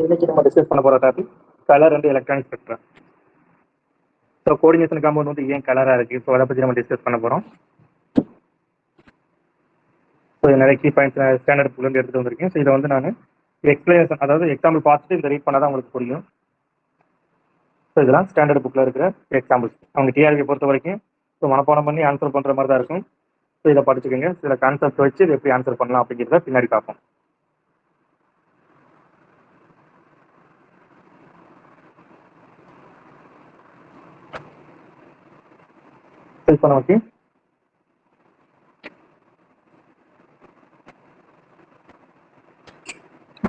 இன்னைக்கு நம்ம டிஸ்கஸ் பண்ண போகிற topic colour and electronic spectrum. So coordination compound வந்து ஏன் கலராக இருக்குது, ஸோ அதை பற்றி நம்ம டிஸ்கஸ் பண்ண போகிறோம். ஸோ நிறைய கீ பாயிண்ட்ஸ் ஸ்டாண்டர்ட் புக்லேருந்து எடுத்துகிட்டு வந்திருக்கேன். ஸோ இதை வந்து நான் எக்ஸ்பிளேஷன், அதாவது எக்ஸாம்பிள் பார்த்துட்டு இந்த ரீட் பண்ணால் தான் உங்களுக்கு புரியும். ஸோ இதெல்லாம் ஸ்டாண்டர்ட் புக்கில் இருக்கிற எக்ஸாம்பிள்ஸ். அவங்க டிஆர்பி பொறுத்த வரைக்கும் ஸோ மனப்பாடம் பண்ணி ஆன்சர் பண்ணுற மாதிரி தான் இருக்கும். ஸோ இதை படிச்சுக்கோங்க. சில கான்செப்ட் வச்சு இதை எப்படி ஆன்சர் பண்ணலாம் அப்படிங்கிறத பின்னாடி பார்ப்போம். இப்போ நமக்கு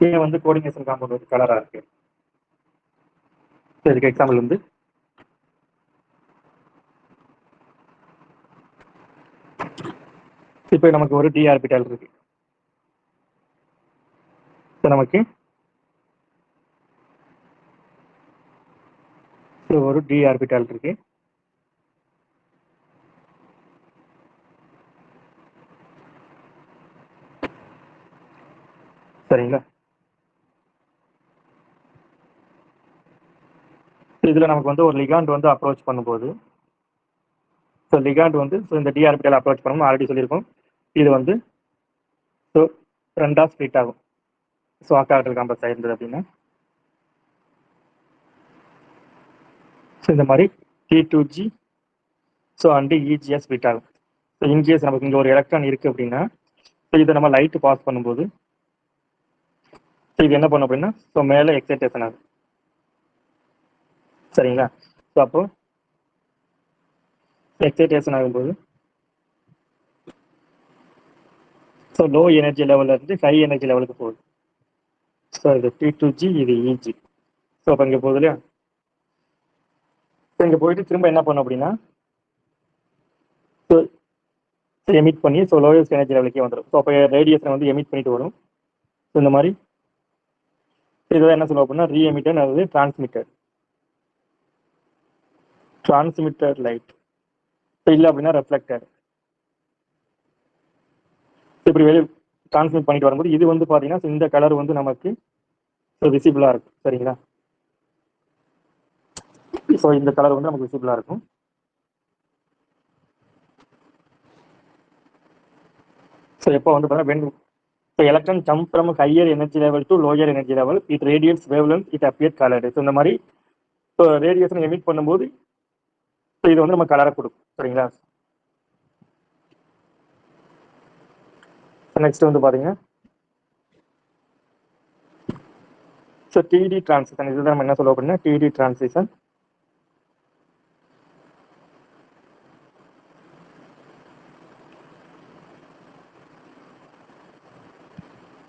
ஏன் வந்து கோஆர்டினேஷன் காம்பவுண்ட் வந்து கலராக இருக்கு. இதுக்கு எக்ஸாம்பிள் வந்து இப்போ நமக்கு ஒரு டி ஆர்பிட்டால் இருக்கு. நமக்கு ஒரு டி ஆர்பிட்டால் இருக்கு. சரிங்களா? இதுல நமக்கு வந்து ஒரு லிகாண்ட் வந்து அப்ரோச் பண்ணும்போது, ஸோ லிகாண்ட் வந்து இந்த டி ஆர்பிட்டால் அப்ரோச் பண்ணணும் ஆல்ரெடி சொல்லியிருக்கோம். இது வந்து ஸோ ரெண்டா ஸ்ப்ளிட் ஆகும். ஸோ ஆக்டாஹெட்ரல் காம்ப்ளெக்ஸ் ஆயிருந்தது அப்படின்னா ஸோ இந்த மாதிரி T2G so and EGS split ஆகும். ஸோ இன்கேஸ் நமக்கு இங்கே ஒரு எலக்ட்ரான் இருக்கு அப்படின்னா ஸோ இதை நம்ம லைட்டு பாஸ் பண்ணும்போது ஸோ இது என்ன பண்ணும் அப்படின்னா ஸோ மேலே எக்ஸைட்டேஷன் ஆகும். சரிங்களா? ஸோ அப்போ எக்ஸைட்டேஷன் ஆகும்போது ஸோ லோ எனர்ஜி லெவலில் இருந்து ஹை எனர்ஜி லெவலுக்கு போகுது. ஸோ இது T2G, இது இஜி. ஸோ அப்போ இங்கே போகுது இல்லையா? ஸோ இங்கே போயிட்டு திரும்ப என்ன பண்ணும் அப்படின்னா ஸோ எமிட் பண்ணி ஸோ லோயஸ்ட் எனர்ஜி லெவலுக்கே வந்துடும். ஸோ அப்போ ரேடியேஷன் வந்து எமிட் பண்ணிட்டு வரும். ஸோ இந்த மாதிரி இதுதான் என்ன சொல்லுவோம் அப்படின்னா ரீஎமிட்டர் அல்லது டிரான்ஸ்மிட்டர் லைட். இல்லை அப்படின்னா ரெஃப்ளெக்டர். இப்படி வெளியே டிரான்ஸ்மிட் பண்ணிட்டு வரும்போது இது வந்து பார்த்தீங்கன்னா இந்த கலர் வந்து நமக்கு விசிபிளா இருக்கும். சரிங்களா? ஸோ இந்த கலர் வந்து நமக்கு விசிபிளா இருக்கும். ஸோ எப்போ வந்து பார்த்தீங்கன்னா so electron jump from higher energy level to lower energy level, it radiates wavelength, it appears colored. So இந்த மாதிரி ஸோ ரேடியேஷன் எமிட் பண்ணும்போது ஸோ இது வந்து நம்ம கலரை கொடுக்கும். சரிங்களா? நெக்ஸ்ட் வந்து பார்த்தீங்கன்னா ஸோ டிடி டிரான்சிஷன். இதுதான் நம்ம என்ன சொல்லுவோம் அப்படின்னா டிடி டிரான்சிஷன்.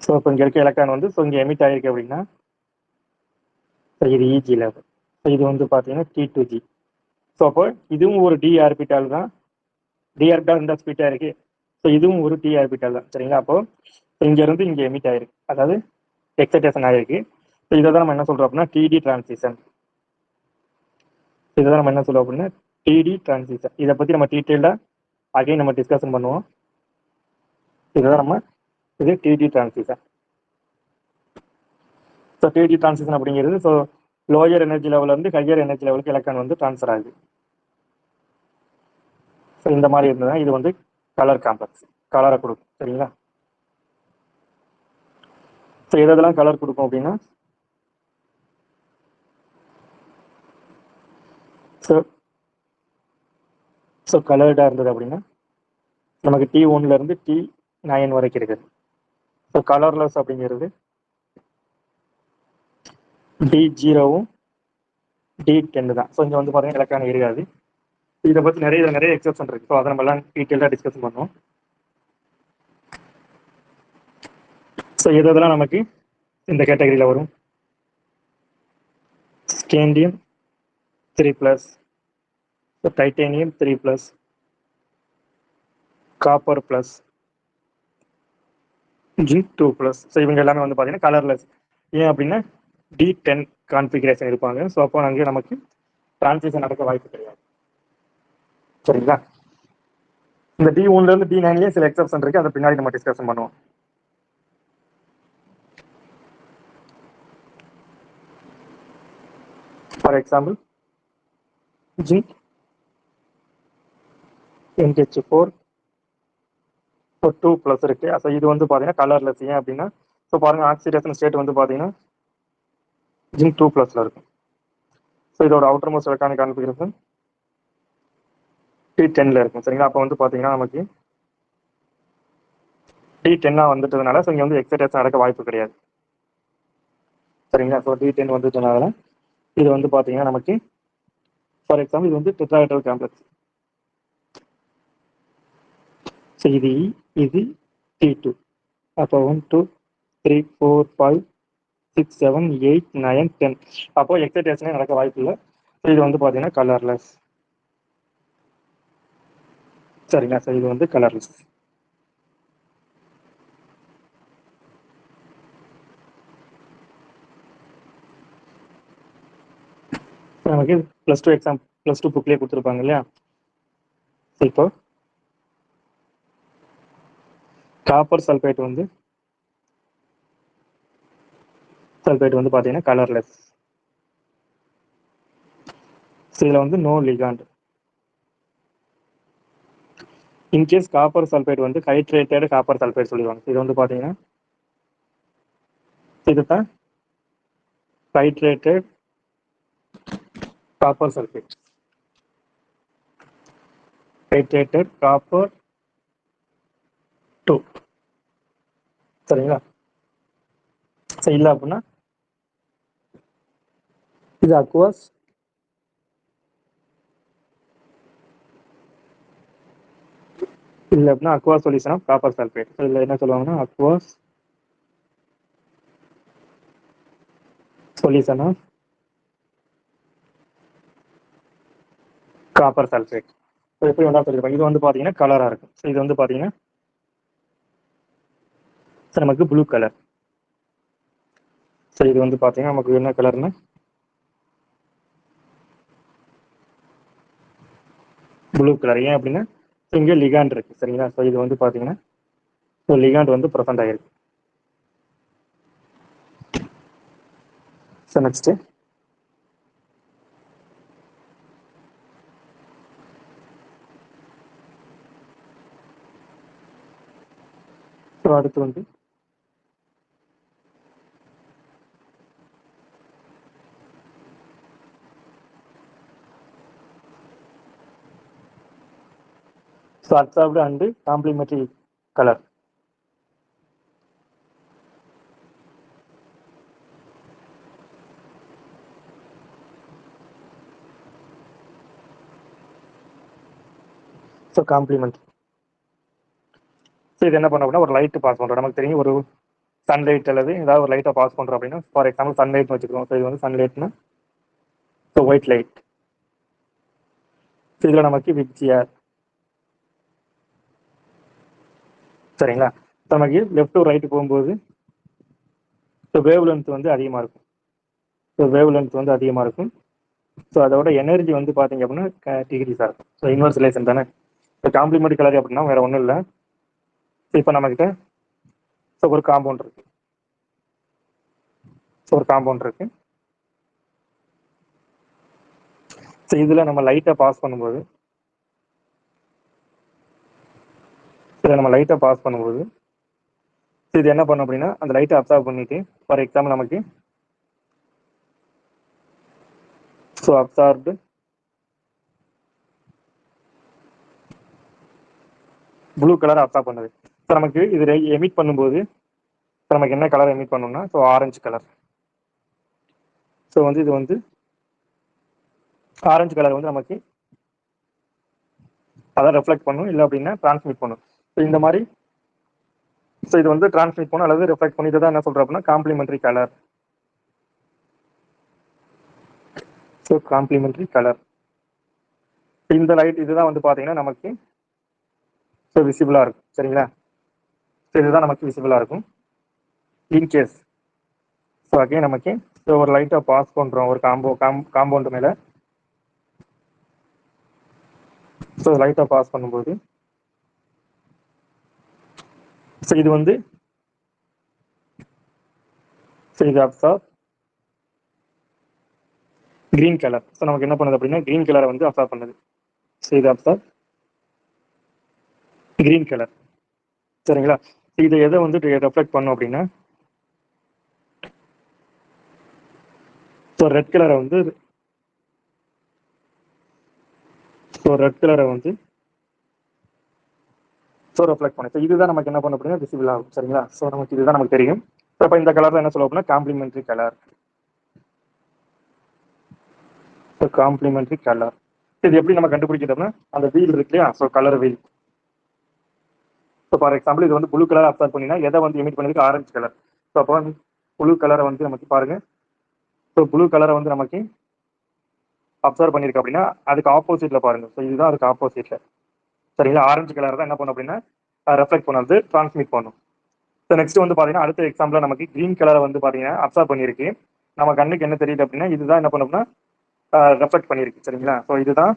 ஸோ இப்போ இங்கே இருக்க எலக்ட்ரான் வந்து ஸோ இங்கே எமிட் ஆகிருக்கு அப்படின்னா ஸோ இது இஜி லெவல். ஸோ இது வந்து பார்த்தீங்கன்னா T2G. ஸோ அப்போ இதுவும் ஒரு டி ஆர்பிட்டால் தான். டி ஆர்பிட்டால் இந்த ஸ்பீட்டாக இருக்கு. ஸோ இதுவும் ஒரு டி ஆர்பிட்டால் தான். சரிங்களா? அப்போ இங்கேருந்து இங்கே எமிட் ஆகிருக்கு, அதாவது எக்ஸைட்டேஷன் ஆகிருக்கு. ஸோ இதை தான் நம்ம என்ன சொல்கிறோம் அப்படின்னா டிடி டிரான்சிஷன். இதை தான் நம்ம என்ன சொல்லுவோம் அப்படின்னா டிடி டிரான்சிஷன். இதை பற்றி நம்ம டீட்டெயிலாக அகைன் நம்ம டிஸ்கஷன் பண்ணுவோம். இதுதான் நம்ம இது d d transition. So d d transition அப்படிங்கிறது ஸோ லோயர் எனர்ஜி லெவலில் இருந்து ஹையர் எனர்ஜி லெவலுக்கு எலக்ட்ரான் வந்து ட்ரான்ஸ்ஃபர் ஆகுது. ஸோ இந்த மாதிரி இருந்ததுன்னா இது வந்து கலர் காம்ப்ளெக்ஸ், கலரை கொடுக்கும். சரிங்களா? ஸோ எதெல்லாம் கலர் கொடுக்கும் அப்படின்னா ஸோ கலர்டாக இருந்தது அப்படின்னா நமக்கு T1 இருந்து T9 வரைக்கும் இருக்குது. ஸோ கலர்லெஸ் அப்படிங்கிறது D0வும் D10 தான். ஸோ இங்கே வந்து பார்த்தீங்கன்னா எலக்ட்ரான் இருக்காது. இதை பற்றி நிறைய எக்ஸப்ஷன் இருக்கு. ஸோ அதை நம்ம எல்லாம் டீட்டெயிலாக டிஸ்கஸ் பண்ணுவோம். ஸோ இதெல்லாம் நமக்கு இந்த கேட்டகரியில் வரும். Scandium 3+, so titanium 3+, copper +, zinc 2+. So இவங்க எல்லாமே வந்து பார்த்தீங்கன்னா கலர்லெஸ். ஏன் அப்படின்னா D10 கான்ஃபிகரேஷன் இருப்பாங்க. ஸோ அப்போ அங்கே நமக்கு டிரான்சிஷன் நடக்க வாய்ப்பு கிடையாது. சரிங்களா? இந்த D1 இருந்து D9 சில எக்ஸப்ஷன் இருக்கு, அதை பின்னாடி நம்ம டிஸ்கஷன் பண்ணுவோம். For example zinc NH4 so 2+ இருக்கு. ஸோ இது வந்து பார்த்தீங்கன்னா கலர்லெஸ். ஏன் அப்படின்னா ஸோ பாருங்க ஆக்சிடேஷன் ஸ்டேட் வந்து பார்த்தீங்கன்னா ஜிங்க் 2+ல இருக்கும். ஸோ இதோட அவுட்டர் மோஸ்ட் எலக்ட்ரானிக் கான்ஃபிகரேஷன் T10ல இருக்கும். சரிங்களா? அப்போ வந்து பார்த்தீங்கன்னா நமக்கு T10 வந்துட்டதுனால ஸோ இங்கே வந்து எக்ஸைடேஷன் நடக்க வாய்ப்பு கிடையாது. சரிங்களா? ஸோ T10 வந்துட்டதுனால இது வந்து பார்த்தீங்கன்னா நமக்கு ஃபார் எக்ஸாம்பிள் இது வந்து டெட்ராஹெட்ரல் காம்ப்ளெக்ஸ். ஸோ இது T2. அப்போ 1 2 3 4 5 6 7 8 9 10. அப்போ எக்ஸைடேஷனே நடக்க வாய்ப்பு இல்லை. ஸோ இது வந்து பார்த்தீங்கன்னா கலர்லெஸ். சரிங்களா? ஸோ இது வந்து கலர்லெஸ். நமக்கு +2 எக்ஸாம் +2 புக்லேயே கொடுத்துருப்பாங்க இல்லையா? இப்போ காப்பர் சல்ஃபேட் வந்து பார்த்தீங்கன்னா கலர்லெஸ். இதில் வந்து no ligand. In case copper sulphate வந்து ஹைட்ரேட்டட் காப்பர் சல்ஃபேட் சொல்லிடுவாங்க. இது வந்து பார்த்தீங்கன்னா இதுதான் hydrated copper sulphate. Hydrated copper 2. சரிங்களா? இல்லை அப்படின்னா இது அக்வாஸ் இல்லை அப்படின்னா aqua solution of copper sulphate. இதில் என்ன சொல்லுவாங்கன்னா aqueous solution of copper sulphate. எப்படி வேணா சொல்லியிருப்பாங்க. இது வந்து பார்த்தீங்கன்னா கலராக இருக்கும். ஸோ இது வந்து பார்த்தீங்கன்னா நமக்கு ப்ளூ கலர். ஸோ இது வந்து பார்த்தீங்கன்னா நமக்கு என்ன கலர்னா ப்ளூ கலர். ஏன் அப்படின்னா இங்கே லிகாண்ட் இருக்கு. சரிங்களா? ஸோ இது வந்து பார்த்தீங்கன்னா ஸோ லிகாண்ட் வந்து ப்ரெசென்ட் ஆகிருக்கு. ஸோ நெக்ஸ்ட் ஸோ அடுத்து வந்து so absorbed and complementary colour. So complement. So இது என்ன பண்ண அப்படின்னா ஒரு லைட்டு பாஸ் பண்ணுறோம். நமக்கு தெரியும் ஒரு சன்லைட் அல்லது ஏதாவது ஒரு லைட்டை பாஸ் பண்ணுறோம் அப்படின்னா ஃபார் எக்ஸாம்பிள் சன்லைட்னு வச்சுக்கிறோம். ஸோ இது வந்து சன்லைட்னா ஸோ ஒயிட் லைட். ஸோ இதில் நமக்கு விப்ஜிஆர். சரிங்களா? நமக்கு லெஃப்ட் டு ரைட்டு போகும்போது ஸோ வேவ் லென்த் வந்து அதிகமாக இருக்கும். ஸோ வேவ் லென்த் வந்து அதிகமாக இருக்கும். ஸோ அதோட எனர்ஜி வந்து பார்த்தீங்க அப்படின்னா டிகிரிஸாக இருக்கும். ஸோ இன்வெர்ஸ் ரிலேஷன் தானே. ஸோ காம்ப்ளிமெண்ட் கலர் அப்படின்னா வேற ஒன்றும் இல்லை. ஸோ இப்போ நம்மக்கிட்ட ஸோ ஒரு காம்பவுண்ட் இருக்கு. ஸோ ஒரு காம்பவுண்ட் இருக்கு. ஸோ இதில் நம்ம லைட்டை பாஸ் பண்ணும்போது இது என்ன பண்ணும் அப்படின்னா அந்த லைட்டை அப்சார்ப் பண்ணிட்டு ஃபார் எக்ஸாம்பிள் நமக்கு so absorbed blue colour absorb பண்ணுது. ஸோ நமக்கு இது எமிட் பண்ணும்போது நமக்கு என்ன கலர் எமிட் பண்ணணும்னா ஸோ ஆரஞ்சு கலர். ஸோ வந்து இது வந்து ஆரஞ்சு கலர் வந்து நமக்கு அதான் ரெஃப்ளெக்ட் பண்ணும், இல்லை அப்படின்னா டிரான்ஸ்மிட் பண்ணும். ஸோ இந்த மாதிரி ஸோ இது வந்து டிரான்ஸ்மிட் பண்ணும் அல்லது ரெஃப்ளெக்ட் பண்ணிட்டு தான் என்ன சொல்கிறோம் அப்படின்னா complementary colour. So complementary colour. இந்த லைட் இதுதான் வந்து பார்த்தீங்கன்னா நமக்கு ஸோ விசிபிளாக இருக்கும். சரிங்களா? ஸோ இதுதான் நமக்கு விசிபிளாக இருக்கும். இன்கேஸ் ஸோ அகைன் நமக்கு ஸோ ஒரு லைட்டை பாஸ் பண்ணுறோம் ஒரு காம்பவுண்ட் மேலே. ஸோ லைட்டை பாஸ் பண்ணும்போது ஸோ இது வந்து ஸோ இது அப்சார்ப் கிரீன் கலர். ஸோ நமக்கு என்ன பண்ணுது அப்படின்னா கிரீன் கலரை வந்து அப்சார்ப் பண்ணுது. ஸோ இது அப்சார்ப் கிரீன் கலர். சரிங்களா? இது எதை வந்து ரெஃப்ளெக்ட் பண்ணும் அப்படின்னா ஸோ ரெட் கலரை வந்து ரெஃப்ளெக்ட் பண்ணும். ஸோ இதுதான் நமக்கு என்ன பண்ணும் அப்படின்னா விசிபிள் ஆகும். சரிங்களா? ஸோ நமக்கு இதுதான் நமக்கு தெரியும். ஸோ இப்போ இந்த கலர் தான் என்ன சொல்லுவோம் அப்படின்னா complementary colour. So complementary colour இது எப்படி நம்ம கண்டுபிடிக்கிறோம்னா அந்த வீல் இருக்கு இல்லையா? So colour wheel. So for example இது வந்து ப்ளூ கலர் அப்சர்வ் பண்ணினா எதை வந்து எமிட் பண்ணிருக்கு? Orange colour. ஸோ அப்போ ப்ளூ கலரை வந்து நமக்கு பாருங்க. ஸோ ப்ளூ கலரை வந்து நமக்கு அப்சர்வ் பண்ணிருக்கு அப்படின்னா அதுக்கு ஆப்போசிட்ல பாருங்க. ஸோ இதுதான் அதுக்கு ஆப்போசிட்ல. சரிங்களா? ஆரஞ்சு கலர் தான் என்ன பண்ணும் அப்படின்னா ரெஃப்ளெக்ட் பண்ணது டிரான்ஸ்மிட் பண்ணும். ஸோ நெக்ஸ்ட் வந்து பாத்தீங்கன்னா அடுத்த எக்ஸாம்பிள் நமக்கு கிரீன் கலரை வந்து பாத்தீங்கன்னா அப்சர்வ் பண்ணிருக்கு. நம்ம கண்ணுக்கு என்ன தெரியுது அப்படின்னா இதுதான் என்ன பண்ணோம்னா ரெஃப்ளெக்ட் பண்ணிருக்கு. சரிங்களா? ஸோ இதுதான்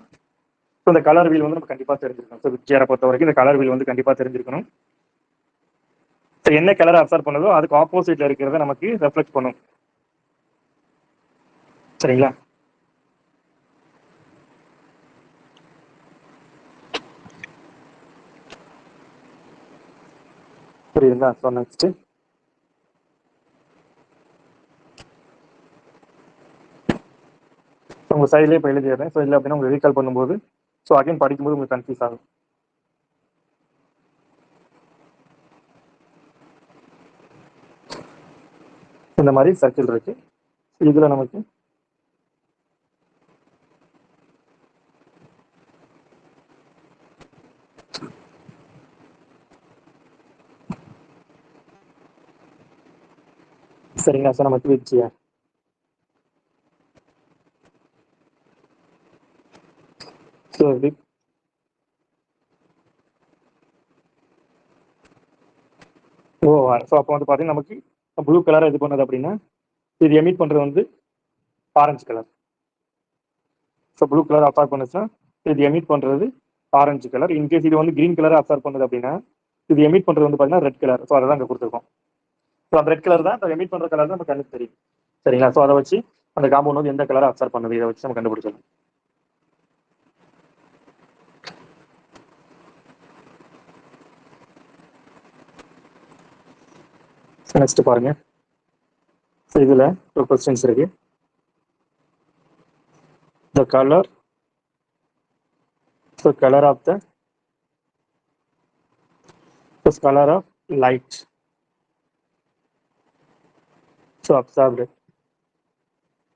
இந்த கலர் வீல் வந்து நம்ம கண்டிப்பா தெரிஞ்சிருக்கணும். ஸோ விக்கியாரை பொறுத்த வரைக்கும் இந்த கலர் வீல் வந்து கண்டிப்பா தெரிஞ்சிருக்கணும். ஸோ என்ன கலர் அப்சர்வ் பண்ணதோ அதுக்கு ஆப்போசிட்ல இருக்கிறத நமக்கு ரெஃப்ளெக்ட் பண்ணும். சரிங்களா? புரியுதுங்களா? ஸோ நெக்ஸ்ட் உங்க சைட்லேயே இப்போ எழுதிடுறேன். ஸோ இல்லை அப்படின்னா உங்களுக்கு ரீகால் பண்ணும்போது ஸோ அகைன் படிக்கும்போது உங்களுக்கு கன்ஃபியூஸ் ஆகும். இந்த மாதிரி சர்க்கிள் இருக்கு. இதுல நமக்கு சரிங்களா? ஸோ நமக்கு வச்சியா ஸோ இது ஓ ஸோ அப்போ வந்து பார்த்தீங்கன்னா நமக்கு ப்ளூ கலராக இது பண்ணது அப்படின்னா இது எமிட் பண்ணுறது வந்து orange colour. So blue colour absorb பண்ணுச்சுன்னா இது எமிட் பண்ணுறது ஆரஞ்சு கலர். இன்கேஸ் இது வந்து கிரீன் கலர் அப்சார்ப் பண்ணுது அப்படின்னா இது எமிட் பண்ணுறது வந்து பார்த்தீங்கன்னா ரெட் கலர். ஸோ அதை தான் இங்கே கொடுத்துருக்கோம். ஸோ அந்த ரெட் கலர் தான் எமிட் பண்ணுற கலர் தான் நம்ம கண்ணுக்கு தெரியும். சரிங்களா? ஸோ அதை வச்சு அந்த காம்பவுண்ட் வந்து எந்த கலரை அப்சார்ப் பண்ணுது இதை வச்சு நம்ம கண்டுபிடிச்சிடலாம். நெக்ஸ்ட் பாருங்க. ஸோ இதுல ஒரு கொஸ்டின்ஸ் இருக்கு. The colour so colour of the colour of light so absorbed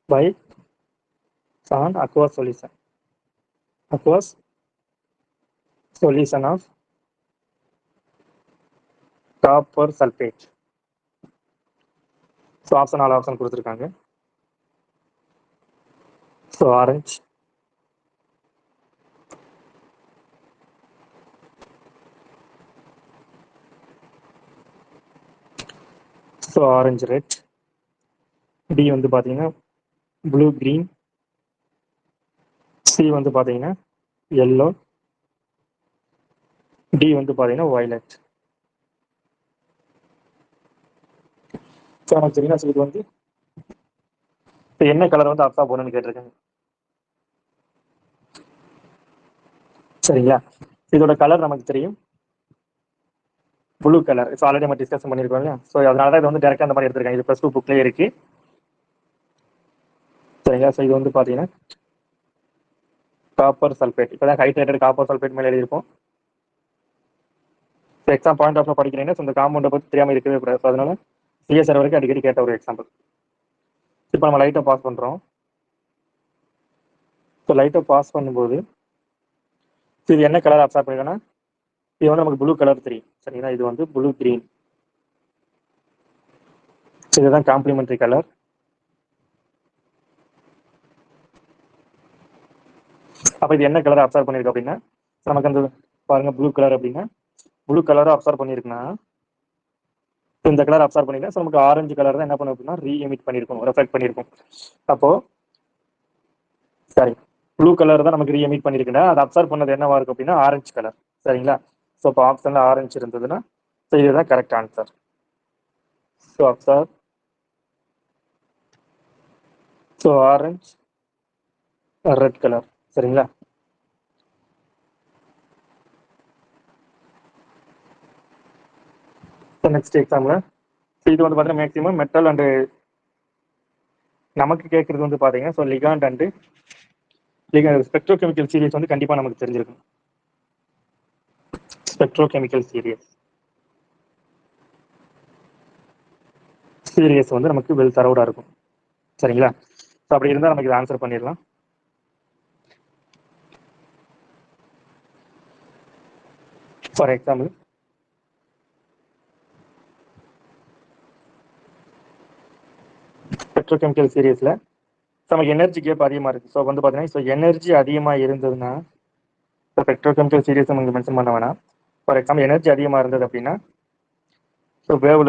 by an aqueous solution. Aqueous solution of copper sulfate. So option 4 option கொடுத்துருக்காங்க. So orange, so orange red, D வந்து பார்த்தீங்கன்னா blue green, C வந்து பார்த்தீங்கன்னா yellow, D வந்து பார்த்தீங்கன்னா violet. So நமக்கு தெரியுமா இது வந்து இப்போ என்ன கலர் வந்து அப்சா போகணும்னு கேட்டிருக்காங்க. சரிங்களா? இதோட கலர் நமக்கு தெரியும் ப்ளூ கலர். ஸோ ஆல்ரெடி நம்ம டிஸ்கஷன் பண்ணியிருக்கோம் இல்லையா? ஸோ அதனால தான் இது வந்து டேரக்டாக அந்த மாதிரி எடுத்திருக்காங்க. இது +2 புக்லேயே இருக்கு. சரிங்களா? ஸோ இது வந்து பார்த்தீங்கன்னா காப்பர் சல்ஃபேட். இப்போ தான் ஹைட்ரேட்டட் காப்பர் சல்ஃபேட் மேலே எழுதியிருப்போம். எக்ஸாம் பாயிண்ட் ஆஃப் படிக்கிறீங்கன்னா இந்த காம்பவுண்டை பற்றி தெரியாமல் இருக்கவே கூடாது. ஸோ அதனால சிஎஸ்ஆர் வரைக்கும் அடிக்கடி கேட்ட ஒரு எக்ஸாம்பிள். இப்போ நம்ம லைட்டை பாஸ் பண்ணுறோம். ஸோ லைட்டை பாஸ் பண்ணும்போது இது என்ன கலர் அப்சார்ப் பண்ணிருக்கோன்னா இது வந்து நமக்கு ப்ளூ கலர் தெரியும். சரிங்களா? இது வந்து ப்ளூ கிரீன். இதுதான் காம்ப்ளிமெண்டரி கலர். அப்போ இது என்ன கலர் அப்சார்ப் பண்ணிருக்கு அப்படின்னா நமக்கு அந்த பாருங்க ப்ளூ கலர் அப்படின்னா ப்ளூ கலரை அப்சார்ப் பண்ணிருக்குன்னா இந்த கலர் அப்சார்ப் பண்ணிருக்கேன். ஸோ நமக்கு ஆரஞ்சு கலர் தான் என்ன பண்ணும் அப்படின்னா ரீஎமிட் பண்ணிருக்கும், ரெஃப்ளெக்ட் பண்ணிருக்கும். அப்போ சரி ப்ளூ கலர் தான் நமக்கு ரீஎமிட் பண்ணிருக்குன்னா அது அப்சார்ப் பண்ணது என்னவா இருக்கும் அப்படின்னா ஆரஞ்சு கலர். சரிங்களா? ஸோ இப்போ ஆப்ஷன்ல ஆரஞ்சு இருந்ததுன்னா ஸோ இதுதான் correct answer. So absorb so orange red colour. சரிங்களா? நெக்ஸ்ட் எக்ஸாம்பிள் இது வந்து பார்த்தீங்கன்னா மேக்ஸிமம் மெட்டல் அண்ட் நமக்கு கேட்கறது வந்து பார்த்தீங்கன்னா so ligand and spectrochemical serious வந்து கண்டிப்பாக நமக்கு தெரிஞ்சிருக்கும். ஸ்பெக்ட்ரோகெமிக்கல் சீரியஸ் வந்து நமக்கு வெல் தரவுடா இருக்கும். சரிங்களா? ஸோ அப்படி இருந்தால் நமக்கு இதை ஆன்சர் பண்ணிடலாம். ஃபார் எக்ஸாம்பிள் பெட்ரோகெமிக்கல் சீரியஸ்ல நமக்கு எனர்ஜி கேப் அதிகமாக இருக்குது. ஸோ வந்து பார்த்தீங்கன்னா ஸோ எனர்ஜி அதிகமாக இருந்ததுன்னா ஸோ பெட்ரோகெமிக்கல் சீரியஸ் நமக்கு மென்ஷன் பண்ண வேணாம். ஃபார் எக்ஸாம்பிள் எனர்ஜி அதிகமாக இருந்தது அப்படின்னா ஸோ வேவ்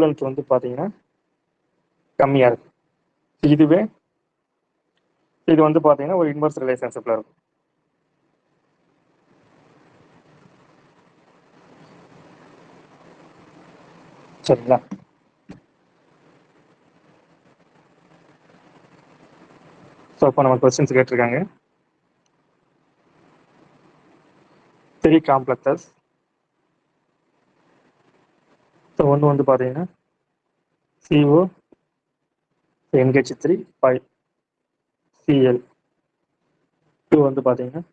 லென்த் வந்து பார்த்தீங்கன்னா கம்மியாக இருக்கும். இதுவே இது வந்து பார்த்தீங்கன்னா ஒரு இன்வெர்ஸ் ரிலேஷன்ஷிப்பில் இருக்கும். சரிங்களா? ஸோ இப்போ நம்ம கொஸ்டின்ஸ் கேட்டிருக்காங்க. 3 காம்ப்ளெக்ஸஸ். ஸோ ஒன்று வந்து பார்த்தீங்கன்னா CO NH3 5 Cl. 2 வந்து பார்த்தீங்கன்னா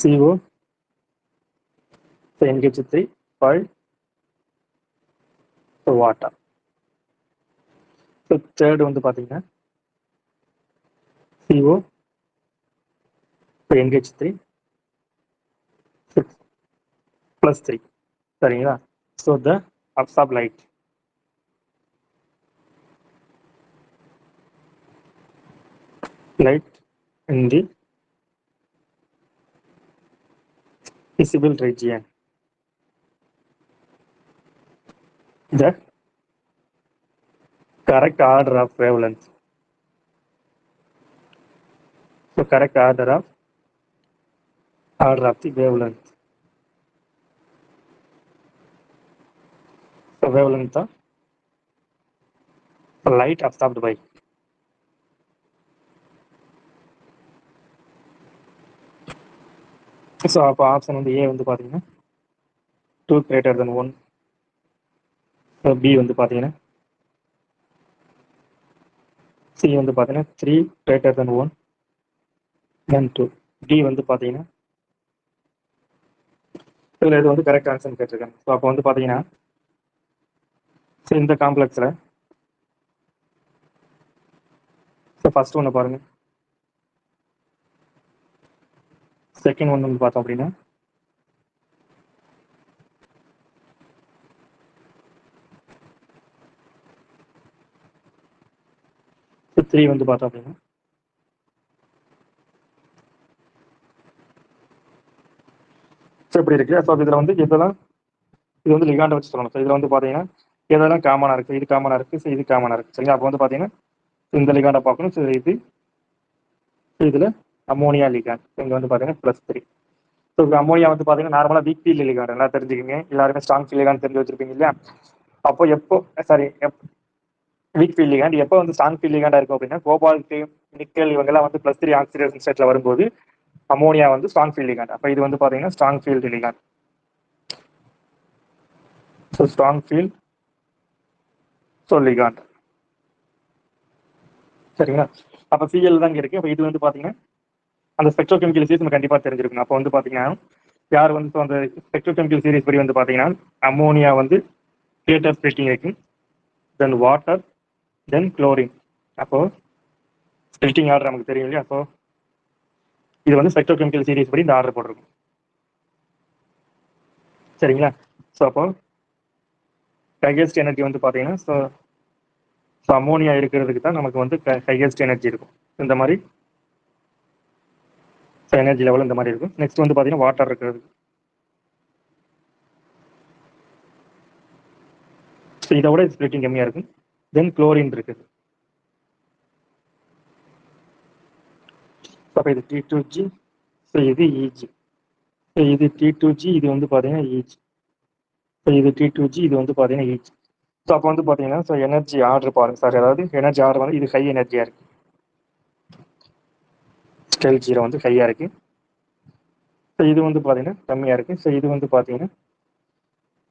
CO NH3 5 water. So third வந்து பார்த்தீங்கன்னா CO NH3 6 +3. சரிங்களா? So the absorb light in the visible region. The correct order of wavelength. So correct order of the wavelength. So wavelength of light absorbed by. So அப்போ option வந்து ஏ வந்து பார்த்தீங்கன்னா 2 greater than 1. So B வந்து பார்த்தீங்கன்னா C வந்து பார்த்தீங்கன்னா 3 greater than 1 then 2. D வந்து பார்த்தீங்கன்னா இதில் இது வந்து கரெக்ட் ஆன்சர் கேட்டிருக்கேன். ஸோ அப்போ வந்து பார்த்தீங்கன்னா ஸோ இந்த காம்ப்ளெக்ஸில் ஸோ ஃபர்ஸ்ட் ஒன்று பாருங்க. செகண்ட் ஒன்று வந்து பார்த்தோம் அப்படின்னா ஸோ 3 வந்து பார்த்தோம் அப்படின்னா ஸோ இப்படி இருக்கு. ஸோ இதில் வந்து இதெல்லாம் இது வந்து லிகாண்டை வச்சு சொல்லணும். ஸோ இதில் வந்து பார்த்தீங்கன்னா எதெல்லாம் காமனாக இருக்குது, இது காமனாக இருக்குது, ஸோ இது காமனாக இருக்குது. சரிங்களா? அப்போ வந்து பார்த்தீங்கன்னா இந்த லிகாண்டை பார்க்கணும். ஸோ இது இதில் அமோனியா லிகாண்ட் இங்கே வந்து பார்த்தீங்கன்னா +3. ஸோ அமோனியா வந்து பார்த்தீங்கன்னா நார்மலாக வீக் ஃபீல்டு லிகாண்ட் எல்லாம் தெரிஞ்சுக்கிங்க. எல்லாருமே ஸ்ட்ராங் ஃபீல்ட் லிகாண்ட் தெரிஞ்சு வச்சிருப்பீங்க இல்லையா? அப்போ வீக் ஃபீல்ட் லிகாண்ட் எப்போ வந்து ஸ்ட்ராங் ஃபீல்ட் லிகாண்டாக இருக்கும் அப்படின்னா கோபால்ட் நிக்கல் இவங்கெல்லாம் வந்து +3 ஆக்சிடேஷன் ஸ்டேட்டில் வரும்போது அமோனியா வந்து ஸ்ட்ராங் ஃபீல்ட் லிகாண்ட். அப்போ இது வந்து பார்த்தீங்கன்னா strong field ligand. So strong field ligand. சரிங்களா? அப்போ சிஎல் தான் இங்கே இருக்கு. அப்போ இது வந்து பார்த்தீங்கன்னா அந்த ஸ்பெக்ட்ரோகெமிக்கல் சீரிஸ் நம்ம கண்டிப்பாக தெரிஞ்சிருக்கணும். அப்போ வந்து பார்த்தீங்கன்னா யார் வந்து அந்த ஸ்பெக்ட்ரோகெமிக்கல் சீரிஸ் படி வந்து பார்த்தீங்கன்னா அமோனியா வந்து கிரியேட்டர் ஸ்பிளிட்டிங் இருக்கும், தென் வாட்டர், தென் குளோரின். அப்போ ஸ்பிளிட்டிங் ஆர்டர் நமக்கு தெரியும் இல்லையா? அப்போ இது வந்து ஸ்பெக்ட்ரோகெமிக்கல் சீரிஸ் படி இந்த ஆர்டர் போட்டிருக்கும். சரிங்களா? ஸோ அப்போ ஹையஸ்ட் எனர்ஜி வந்து பார்த்தீங்கன்னா ஸோ அமோனியா இருக்கிறதுக்கு தான் நமக்கு வந்து ஹையஸ்ட் எனர்ஜி இருக்கும். இந்த மாதிரி எனர்ஜி லெவல் இந்த மாதிரி இருக்கும். நெக்ஸ்ட் வந்து பார்த்தீங்கன்னா வாட்டர் இருக்கிறது. ஸோ இதை விட ஸ்பிளிட்டிங் கம்மியாக இருக்கும். தென் குளோரின் இருக்குது. அப்போ இது T2G, ஸோ இது EG. ஸோ இது T2G, இது வந்து பார்த்தீங்கன்னா EG. ஸோ இது T2G, இது வந்து பார்த்தீங்கன்னா EG. ஸோ அப்போ வந்து பார்த்தீங்கன்னா ஸோ எனர்ஜி ஆர்டர் பாருங்க சார், அதாவது எனர்ஜி ஆர்டர் வந்து இது ஹை எனர்ஜியாக இருக்கு, ஸ்கேல் 0 வந்து ஹையாக இருக்கு. ஸோ இது வந்து பார்த்தீங்கன்னா கம்மியாக இருக்கு. ஸோ இது வந்து பார்த்தீங்கன்னா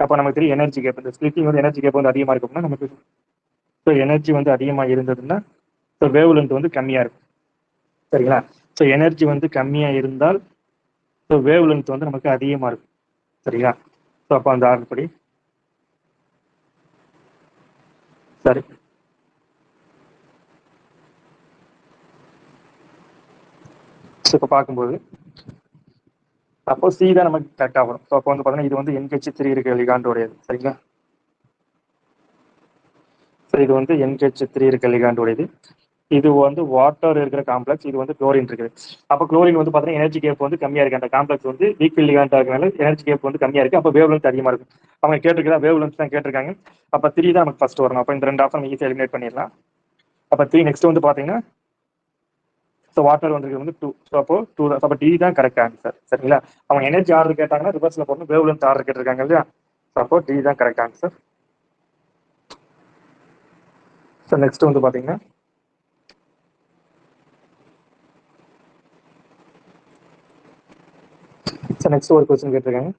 அப்போ நமக்கு தெரியும் எனர்ஜி கேப், இந்த ஸ்பிளிட்டிங் வந்து எனர்ஜி கேப் வந்து அதிகமாக இருக்கும்னா நமக்கு ஸோ எனர்ஜி வந்து அதிகமாக இருந்ததுன்னா ஸோ வேவ் லென்த் வந்து கம்மியாக இருக்கும். சரிங்களா? ஸோ எனர்ஜி வந்து கம்மியாக இருந்தால் ஸோ வேவ் லென்த் வந்து நமக்கு அதிகமாக இருக்கும். சரிங்களா? ஸோ அப்போ அந்த ஆர்டர் படி சரி. ஸோ இப்போ பார்க்கும்போது அப்போ சி தான் நமக்கு கரெக்டாக வரும். ஸோ அப்போ வந்து பார்த்தீங்கன்னா இது வந்து NH3 இருக்க லிகாண்டோடையது. சரிங்களா? ஸோ இது வந்து NH3 இருக்க லிகாண்டோடையது. இது வந்து வாட்டர் இருக்கிற காம்ப்ளெக்ஸ், இது வந்து குளோரின் இருக்குது. அப்போ குளோரின் வந்து பார்த்தீங்கன்னா எனர்ஜி கேப் வந்து கம்மியாக இருக்கு, அந்த காம்ப்ளெக்ஸ் வந்து வீக் லிகாண்டா இருக்கனால எனர்ஜி கேப் வந்து கம்மியாக இருக்கு. அப்போ வேவ் லென்த் அதிகமாக இருக்கும். அவங்க கேட்டிருக்கா வேவ் லென்த் தான் கேட்டிருக்காங்க. அப்போ 3 தான் நமக்கு ஃபர்ஸ்ட் வரணும். அப்போ இந்த ரெண்டு ஆப்ஷன் ஈஸியாக எலிமினேட் பண்ணிடலாம். அப்போ 3 நெக்ஸ்ட் வந்து பார்த்தீங்கன்னா ஸோ வாட்டர் வந்து வந்து 2. ஸோ அப்போ 2 தான். அப்போ டி தான் கரெக்ட் ஆன்சர். சரிங்களா? அவங்க எனர்ஜி ஆர்டர் கேட்டாங்கன்னா ரிவர்ஸ்ல போடணும், வேவ் லென்த் ஆர்டர் கேட்டிருக்காங்க இல்லையா? ஸோ அப்போ டி தான் கரெக்ட் ஆன்சர். ஸோ நெக்ஸ்ட் வந்து பார்த்தீங்கன்னா ஸோ நெக்ஸ்ட் ஒரு கொஸ்டின் கேட்டிருக்காங்க.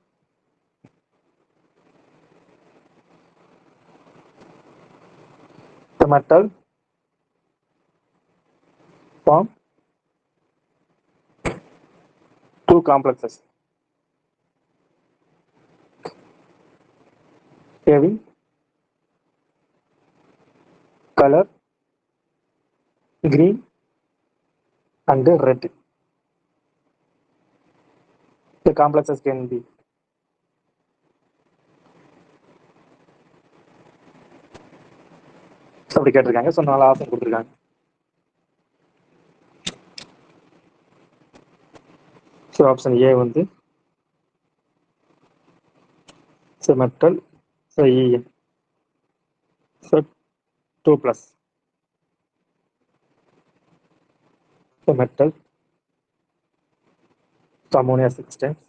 The metal form two complexes having color green and red. The complexes can be அப்படி கேட்டிருக்காங்க. ஸோ 4 ஆப்ஷன் கொடுத்துருக்காங்க. ஸோ ஆப்ஷன் ஏ வந்து ஸோ மெட்டல், ஸோ இஎன், so 2+, so metal, so ammonia 6 times.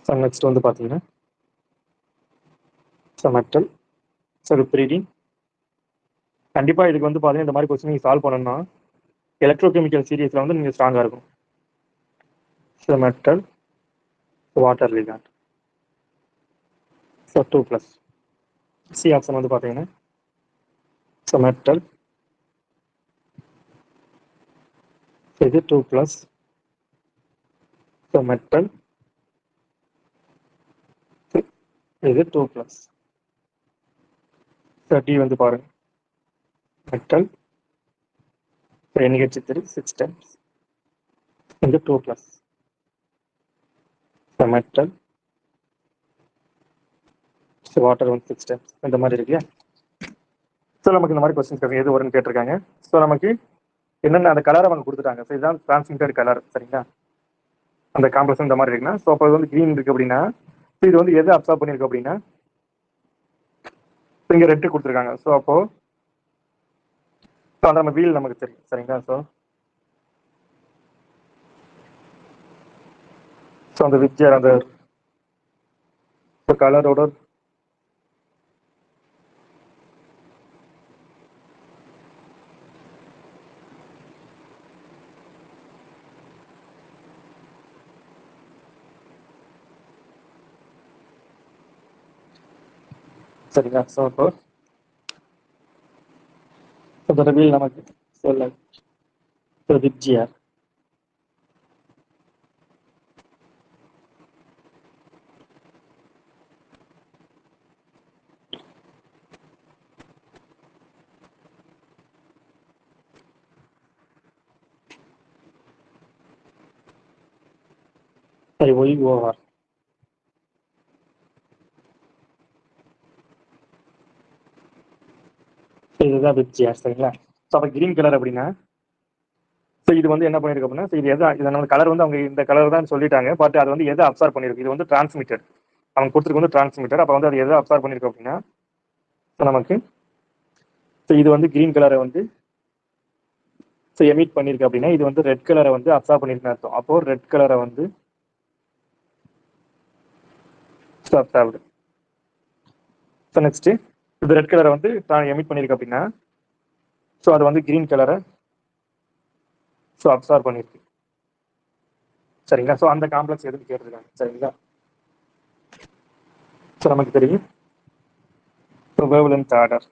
So next வந்து பார்த்தீங்கன்னா so metal, so ரிப்ரீடிங். கண்டிப்பாக இதுக்கு வந்து பார்த்தீங்கன்னா இந்த மாதிரி கொஸ்டின் நீங்கள் சால்வ் பண்ணணும்னா எலக்ட்ரோகெமிக்கல் சீரியஸில் வந்து நீங்கள் ஸ்ட்ராங்காக இருக்கும். So metal, water ligand, so 2+. C option வந்து பார்த்தீங்கன்னா ஸோ மெட்டல், இது 2+, ஸோ மெட்டல், இது 2+. ஸோ டி வந்து பாருங்க மெட்டல், NH3 6 times, இந்த 2+. ஸோ மெட்டல், ஸோ வாட்டர் வந்து 6 times, இந்த மாதிரி இருக்கு. ஸோ நமக்கு இந்த மாதிரி கொஸ்டின்ஸ் எது வரும்னு கேட்டிருக்காங்க. ஸோ நமக்கு என்னென்ன அந்த கலரை அவங்க கொடுத்துட்டாங்க. ஸோ இதுதான் டிரான்ஸ்மிட்டட் கலர். சரிங்களா? அந்த காம்ப்ளெக்ஸ் இந்த மாதிரி இருக்குன்னா ஸோ அப்போ இது வந்து க்ரீன் இருக்கு அப்படின்னா ஸோ இது வந்து எது அப்சார்ப் பண்ணிருக்கு அப்படின்னா இங்கே ரெட்டு கொடுத்துருக்காங்க. ஸோ அப்போ ஸோ அந்த நம்ம வீல் நமக்கு தெரியும். சரிங்களா? ஸோ அந்த விஜர் அந்த கலரோட சரிங்களா? ஸோ அப்போ அந்த வீல் நமக்கு சொல்ல ஸோ விஜிஆர். சரி OR. இதுதான் விஜிஆர். சரிங்களா? ஸோ அப்போ கிரீன் கலர் அப்படின்னா ஸோ இது வந்து என்ன பண்ணிருக்கு அப்படின்னா ஸோ இது எது இதனோட கலர் வந்து அவங்க இந்த கலர் தான் சொல்லிட்டாங்க. பட் அது வந்து எதை அப்சார்ப் பண்ணிருக்கு, இது வந்து டிரான்ஸ்மிட்டட். அவங்க கொடுத்துருக்கு வந்து டிரான்ஸ்மிட்டட். அப்போ வந்து அது எதை அப்சார்ப் பண்ணிருக்கு அப்படின்னா ஸோ நமக்கு ஸோ இது வந்து கிரீன் கலரை வந்து ஸோ எமிட் பண்ணிருக்கு அப்படின்னா இது வந்து ரெட் கலரை வந்து அப்சார்ப் பண்ணிருக்குன்னு அர்த்தம். அப்போ ரெட் கலரை வந்து அப்சார்ப்டு. ஸோ நெக்ஸ்ட் இது ரெட் கலரை வந்து நான் எமிட் பண்ணியிருக்கு அப்படின்னா ஸோ அது வந்து கிரீன் கலரை ஸோ அப்சார்ப் பண்ணியிருக்கு. சரிங்களா? ஸோ அந்த காம்ப்ளெக்ஸ் எதுன்னு கேட்டிருக்காங்க. சரிங்களா? ஸோ நமக்கு தெரியும் ஸோ வேவ்லென்த் ஆர்டர்.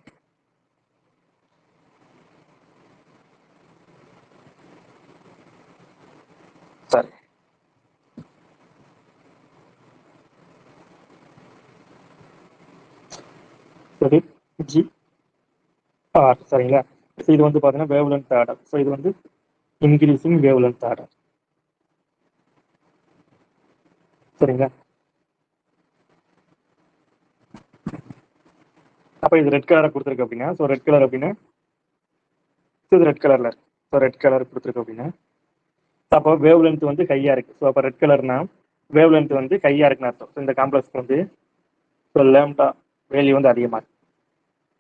சரி, சரி, ஜி ஆர். சரிங்களா? ஸோ இது வந்து பார்த்தீங்கன்னா வேவ்லென்த் ஆர்டர். ஸோ இது வந்து இன்க்ரீசிங் வேவ்லென்த் ஆர்டர். சரிங்களா? அப்போ இது ரெட் கலரை கொடுத்துருக்கு அப்படின்னா ஸோ ரெட் கலர் அப்படின்னா இது ரெட் கலர்ல இருக்கு. ஸோ ரெட் கலர் கொடுத்துருக்கு அப்படின்னா அப்போ வேவ் லென்த் வந்து ஹையா இருக்கு. ஸோ அப்போ ரெட் கலர்னா வேவ் லென்த் வந்து ஹையா இருக்குன்னு அர்த்தம். ஸோ இந்த காம்ப்ளெக்ஸ்க்கு வந்து ஸோ லேம்டா வேல்யூ வந்து அதிகமாக இருக்கு.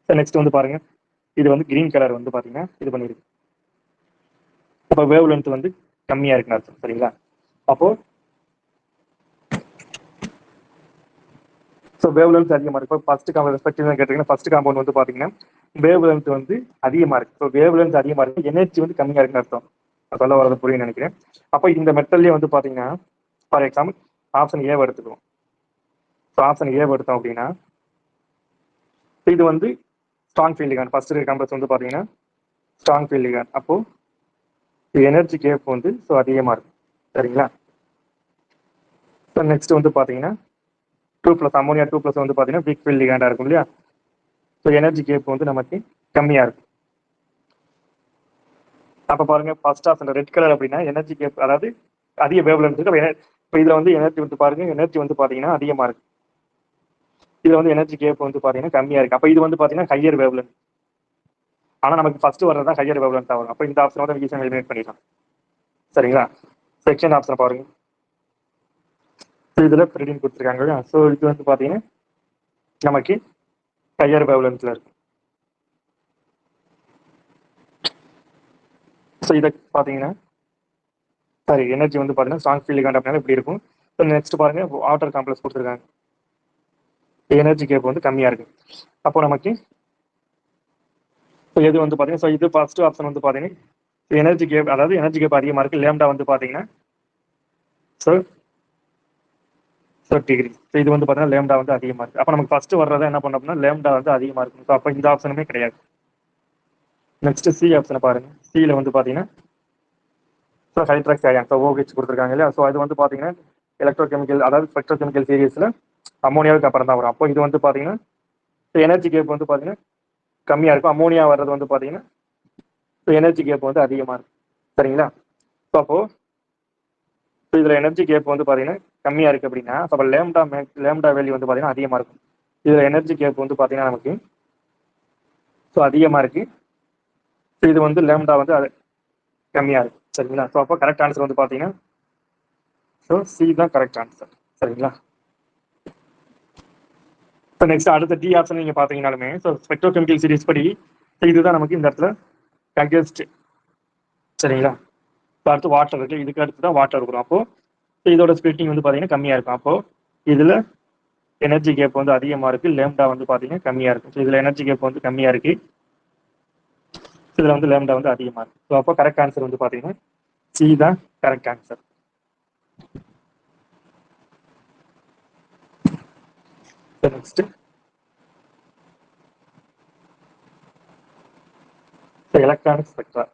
ஸோ நெக்ஸ்ட் வந்து பாருங்க இது வந்து கிரீன் கலர் வந்து பார்த்தீங்கன்னா இது பண்ணிருக்கு. அப்போ வேவ் லென்த் வந்து கம்மியா இருக்குன்னு அர்த்தம். சரிங்களா? அப்போ ஸோ வேவ் லென்த் அதிகமாக இருக்கு. இப்போ ஃபர்ஸ்ட் காம்பவுண்ட் ரெஸ்பெக்டிவ் கேட்டீங்கன்னா ஃபர்ஸ்ட் காம்பவுண்ட் வந்து பார்த்தீங்கன்னா வேவ் லென்த் வந்து அதிகமாக இருக்கு. ஸோ வேவ் லென்த் அதிகமாக இருக்கு, எனர்ஜி வந்து கம்மியாக இருக்குன்னு அர்த்தம். நான் சொல்ல வரது புரியும் நினைக்கிறேன். அப்போ இந்த மெட்டல்லே வந்து பார்த்தீங்கன்னா ஃபார் எக்ஸாம்பிள் ஆப்ஷன் ஏவை எடுத்துக்குவோம். ஸோ ஆப்ஷன் ஏவை எடுத்தோம் அப்படின்னா இது வந்து ஸ்ட்ராங் ஃபீல்டு கான். ஃபர்ஸ்ட் காம்ப்ளெக்ஸ் வந்து பார்த்தீங்கன்னா ஸ்ட்ராங் ஃபீல்டு கான். அப்போ எனர்ஜி கேப் வந்து ஸோ அதிகமாக இருக்கும். சரிங்களா? ஸோ நெக்ஸ்ட் வந்து பார்த்தீங்கன்னா 2+ அமோனியா 2+ வந்து பார்த்தீங்கன்னா வீக் ஃபீல்டு காண்டாக இருக்கும் இல்லையா? ஸோ எனர்ஜி கேப் வந்து நமக்கு கம்மியாக இருக்கும். அப்போ பாருங்க ஃபர்ஸ்ட் ஆப்ஷன் ரெட் கலர் அப்படின்னா எனர்ஜி கேப் அதாவது அதிக வேவ் லென்த் இருக்கு. இப்போ இதில் வந்து எனர்ஜி வந்து பாருங்க எனர்ஜி வந்து பார்த்தீங்கன்னா அதிகமாக இருக்கு. இதுல வந்து எனர்ஜி கேப் வந்து பார்த்தீங்கன்னா கம்மியாக இருக்கு. அப்போ இது வந்து பார்த்தீங்கன்னா ஹையர் வேவ் லென்த். ஆனால் நமக்கு ஃபர்ஸ்ட் வர்றது தான் ஹையர் வேவ் லென்த் ஆகும். அப்போ இந்த ஆப்ஷனோட ஈஸியாக எலிமினேட் பண்ணிடலாம். சரிங்களா? செகண்ட் ஆப்ஷனை பாருங்க. இதுல பிரிடிங் கொடுத்துருக்காங்க. ஸோ இது வந்து பார்த்தீங்கன்னா நமக்கு ஹையர் வேவ் லென்த்ல இருக்கு. ஸோ இதை பார்த்தீங்கன்னா சாரி எனர்ஜி வந்து பார்த்தீங்கன்னா ஸ்ட்ராங் ஃபீல்டு காண்ட் அப்படின்னா இப்படி இருக்கும். ஸோ நெக்ஸ்ட் பாருங்க வாட்டர் காம்ப்ளெக்ஸ் கொடுத்துருக்காங்க. எனர்ஜி கேப் வந்து கம்மியாக இருக்கு. அப்போ நமக்கு எது வந்து பார்த்தீங்கன்னா ஸோ இது ஃபர்ஸ்ட் ஆப்ஷன் வந்து பார்த்தீங்கன்னா எனர்ஜி கேப் அதாவது எனர்ஜி கேப் அதிகமாக இருக்கு. லேம்டா வந்து பார்த்தீங்கன்னா ஸோ ஸோ டிகிரி. ஸோ இது வந்து பார்த்தீங்கன்னா லேம்டா வந்து அதிகமாக இருக்கு. அப்போ நமக்கு ஃபர்ஸ்ட் வர்றதை என்ன பண்ண அப்படின்னா லேம்டா வந்து அதிகமாக இருக்கும். ஸோ அப்போ இந்த ஆப்ஷனுமே கிடையாது. நெக்ஸ்ட் சி ஆப்ஷனை பாருங்க. சியில் வந்து பார்த்தீங்கன்னா ஸோ ஹைட்ராக்ஸ் அயான் ஸோ OH கொடுத்துருக்காங்க இல்லையா? ஸோ அது வந்து பார்த்தீங்கன்னா எலக்ட்ரோகெமிக்கல் அதாவது ஸ்பெக்ட்ரோகெமிக்கல் சீரீஸில் அமோனியாவுக்கு அப்புறம் தான் வரும். அப்போ இது வந்து பார்த்தீங்கன்னா எனர்ஜி கேப் வந்து பார்த்தீங்கன்னா கம்மியாக இருக்கும். அமோனியா வர்றது வந்து பார்த்தீங்கன்னா எனர்ஜி கேப் வந்து அதிகமாக இருக்கும். சரிங்களா? ஸோ அப்போ இதில் எனர்ஜி கேப் வந்து பார்த்தீங்கன்னா கம்மியாக இருக்குது அப்படின்னா அப்போ லேம்டா வேல்யூ வந்து பார்த்தீங்கன்னா அதிகமாக இருக்கும். இதில் எனர்ஜி கேப் வந்து பார்த்தீங்கன்னா நமக்கு ஸோ அதிகமாக இருக்கு. ஸோ இது வந்து லேம்டா வந்து அது கம்மியாக இருக்கு. சரிங்களா? ஸோ அப்போ கரெக்ட் ஆன்சர் வந்து பார்த்தீங்கன்னா ஸோ சி தான் கரெக்ட் ஆன்சர். சரிங்களா? ஸோ நெக்ஸ்ட் அடுத்த டி ஆப்ஷன் நீங்கள் பார்த்தீங்கன்னாலுமே ஸோ ஸ்பெக்ட்ரோகெமிக்கல் சீரிஸ் படி இதுதான் நமக்கு இந்த இடத்துல அகேன்ஸ்ட். சரிங்களா? இப்போ அடுத்து வாட்டர் இருக்கு. இதுக்கு அடுத்து தான் வாட்டர் இருக்கும். அப்போ இதோட ஸ்பிளிட்டிங் வந்து பார்த்தீங்கன்னா கம்மியாக இருக்கும். அப்போ இதில் எனர்ஜி கேப் வந்து அதிகமாக இருக்கு. லேம்டா வந்து பார்த்தீங்கன்னா கம்மியாக இருக்கும். ஸோ இதில் எனர்ஜி கேப் வந்து கம்மியாக இருக்கு. இதில் வந்து லேம்டா வந்து அதிகமாக இருக்கு. ஸோ அப்போ கரெக்ட் ஆன்சர் வந்து பார்த்தீங்கன்னா சி தான் correct answer. Next electronic spectra.